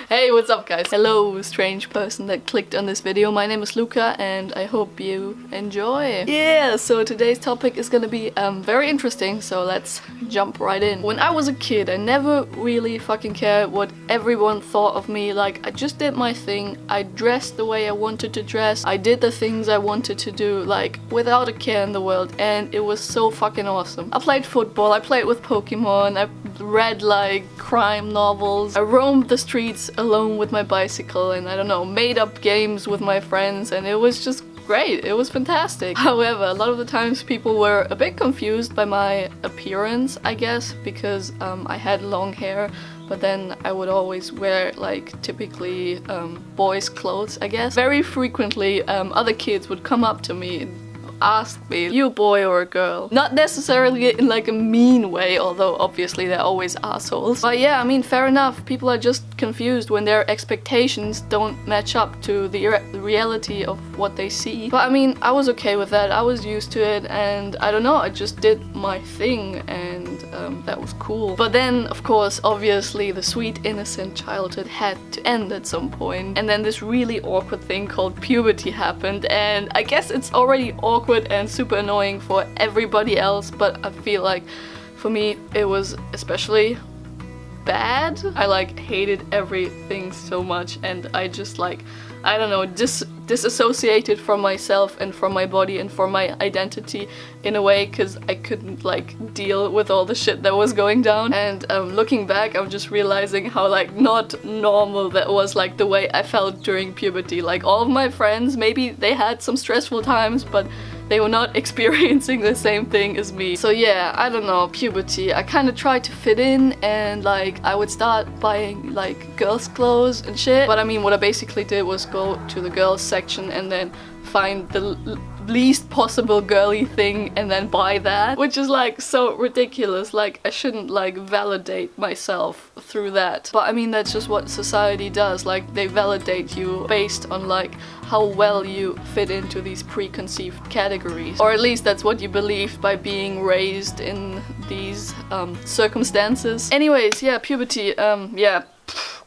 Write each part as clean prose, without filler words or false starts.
Hey, what's up guys? Hello, strange person that clicked on this video. My name is Luka and I hope you enjoy. Yeah, so today's topic is gonna be very interesting, so let's jump right in. When I was a kid, I never really fucking cared what everyone thought of me. Like, I just did my thing. I dressed the way I wanted to dress. I did the things I wanted to do, like, without a care in the world, and it was so fucking awesome. I played football, I played with Pokemon, I read like crime novels, I roamed the streets alone with my bicycle, and I don't know, made up games with my friends, and it was just great. It was fantastic. However, a lot of the times people were a bit confused by my appearance, I guess, because I had long hair, but then I would always wear like typically boys' clothes, I guess. Very frequently other kids would come up to me and ask me, you a boy or a girl? Not necessarily in like a mean way, although obviously they're always assholes. But yeah, I mean, fair enough. People are just confused when their expectations don't match up to the reality of what they see. But I mean, I was okay with that. I was used to it, and I don't know, I just did my thing, and that was cool. But then, of course, obviously the sweet innocent childhood had to end at some point, and then this really awkward thing called puberty happened, and I guess it's already awkward and super annoying for everybody else, but I feel like for me it was especially bad. I like hated everything so much, and I just like, I don't know, disassociated from myself and from my body and from my identity in a way, because I couldn't like deal with all the shit that was going down. And looking back, I'm just realizing how like not normal that was, like the way I felt during puberty. Like, all of my friends, maybe they had some stressful times, but they were not experiencing the same thing as me. So yeah, I don't know, puberty. I kind of tried to fit in, and like I would start buying like girls' clothes and shit. But I mean, what I basically did was go to the girls' section and then find the least possible girly thing and then buy that, which is like so ridiculous. Like, I shouldn't like validate myself through that, but I mean, that's just what society does. Like, they validate you based on like how well you fit into these preconceived categories, or at least that's what you believed by being raised in these circumstances. Anyways, yeah, puberty, yeah,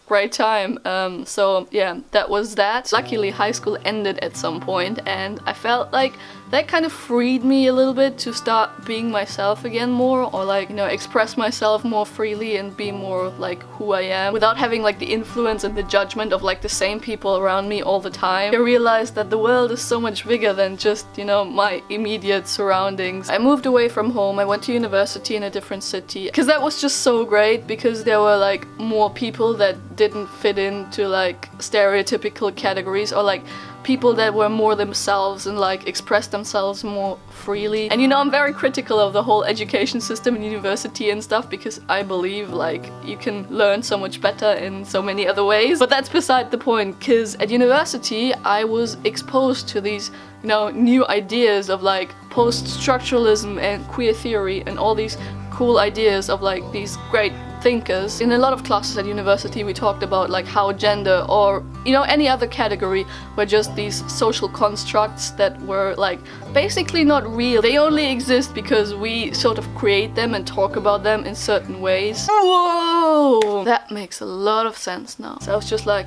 great time. So yeah, that was that. Luckily, high school ended at some point, and I felt like that kind of freed me a little bit to start being myself again more, or like, you know, express myself more freely and be more like who I am without having like the influence and the judgment of like the same people around me all the time. I realized that the world is so much bigger than just, you know, my immediate surroundings. I moved away from home. I went to university in a different city, because that was just so great, because there were like more people that didn't fit into like stereotypical categories, or like people that were more themselves and like expressed themselves more freely. And you know, I'm very critical of the whole education system in university and stuff, because I believe like you can learn so much better in so many other ways. But that's beside the point, because at university I was exposed to these, you know, new ideas of like post-structuralism and queer theory and all these cool ideas of like these great thinkers. In a lot of classes at university we talked about like how gender, or you know, any other category, were just these social constructs that were like basically not real. They only exist because we sort of create them and talk about them in certain ways. Whoa! That makes a lot of sense now. So I was just like,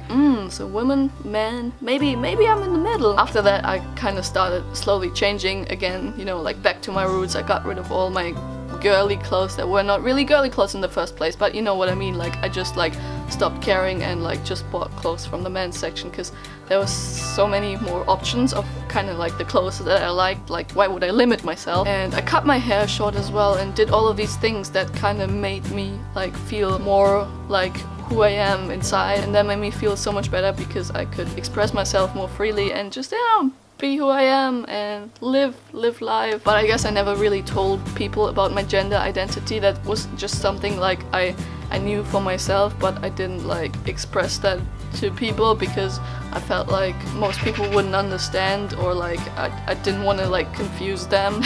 so women, men, maybe I'm in the middle. After that I kind of started slowly changing again, you know, like back to my roots. I got rid of all my girly clothes that were not really girly clothes in the first place, but you know what I mean. Like, I just like stopped caring and like just bought clothes from the men's section, because there was so many more options of kind of like the clothes that I liked. Like, why would I limit myself? And I cut my hair short as well, and did all of these things that kind of made me like feel more like who I am inside, and that made me feel so much better, because I could express myself more freely and just, you know, be who I am and live life. But I guess I never really told people about my gender identity. That was just something like I knew for myself, but I didn't like express that to people, because I felt like most people wouldn't understand, or like I didn't want to like confuse them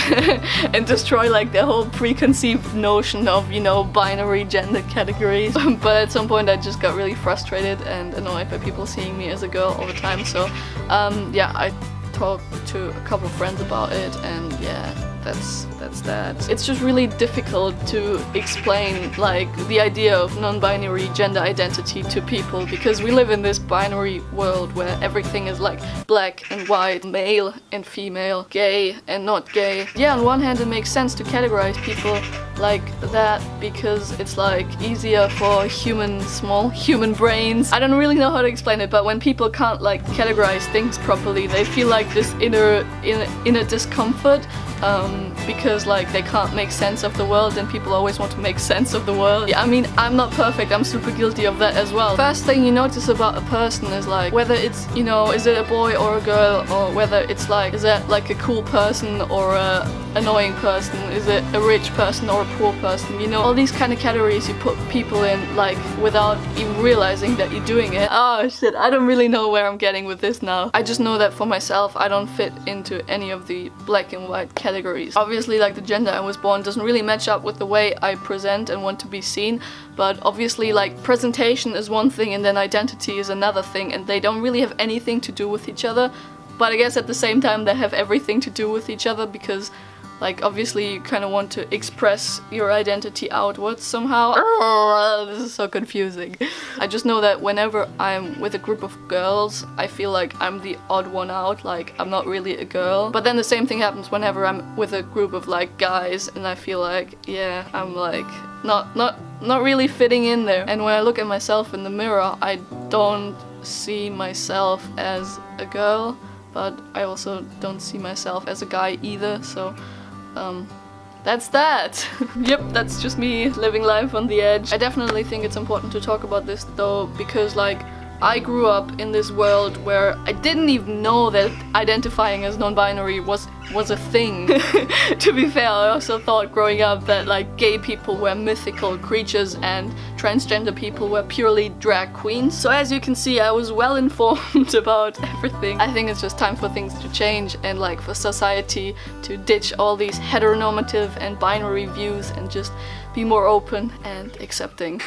and destroy like their whole preconceived notion of, you know, binary gender categories. But at some point I just got really frustrated and annoyed by people seeing me as a girl all the time. So yeah, I talked to a couple friends about it, and yeah, that's that. It's just really difficult to explain like the idea of non-binary gender identity to people, because we live in this binary world where everything is like black and white, male and female, gay and not gay. Yeah, on one hand it makes sense to categorize people like that because it's like easier for small human brains. I don't really know how to explain it, but when people can't like categorize things properly, they feel like this inner discomfort, because like they can't make sense of the world, and people always want to make sense of the world. Yeah, I mean, I'm not perfect, I'm super guilty of that as well. First thing you notice about a person is like whether it's, you know, is it a boy or a girl, or whether it's like, is that like a cool person or a annoying person, is it a rich person or a poor person, you know, all these kind of categories you put people in like without even realizing that you're doing it. Oh shit, I don't really know where I'm getting with this now. I just know that for myself I don't fit into any of the black and white categories. Obviously like the gender I was born doesn't really match up with the way I present and want to be seen, but obviously like presentation is one thing and then identity is another thing, and they don't really have anything to do with each other, but I guess at the same time they have everything to do with each other, because like obviously you kind of want to express your identity outwards somehow. This is so confusing. I just know that whenever I'm with a group of girls, I feel like I'm the odd one out, like I'm not really a girl. But then the same thing happens whenever I'm with a group of like guys, and I feel like, yeah, I'm like not really fitting in there. And when I look at myself in the mirror, I don't see myself as a girl, but I also don't see myself as a guy either, so that's that. Yep, that's just me living life on the edge. I definitely think it's important to talk about this though, because like I grew up in this world where I didn't even know that identifying as non-binary was a thing. To be fair, I also thought growing up that like gay people were mythical creatures and transgender people were purely drag queens. So as you can see, I was well informed about everything. I think it's just time for things to change, and like for society to ditch all these heteronormative and binary views and just be more open and accepting.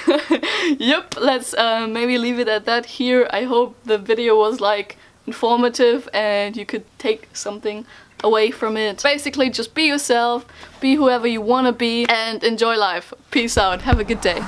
Yep, let's maybe leave it at that here. I hope the video was like informative and you could take something away from it. Basically just be yourself, be whoever you want to be, and enjoy life. Peace out, have a good day.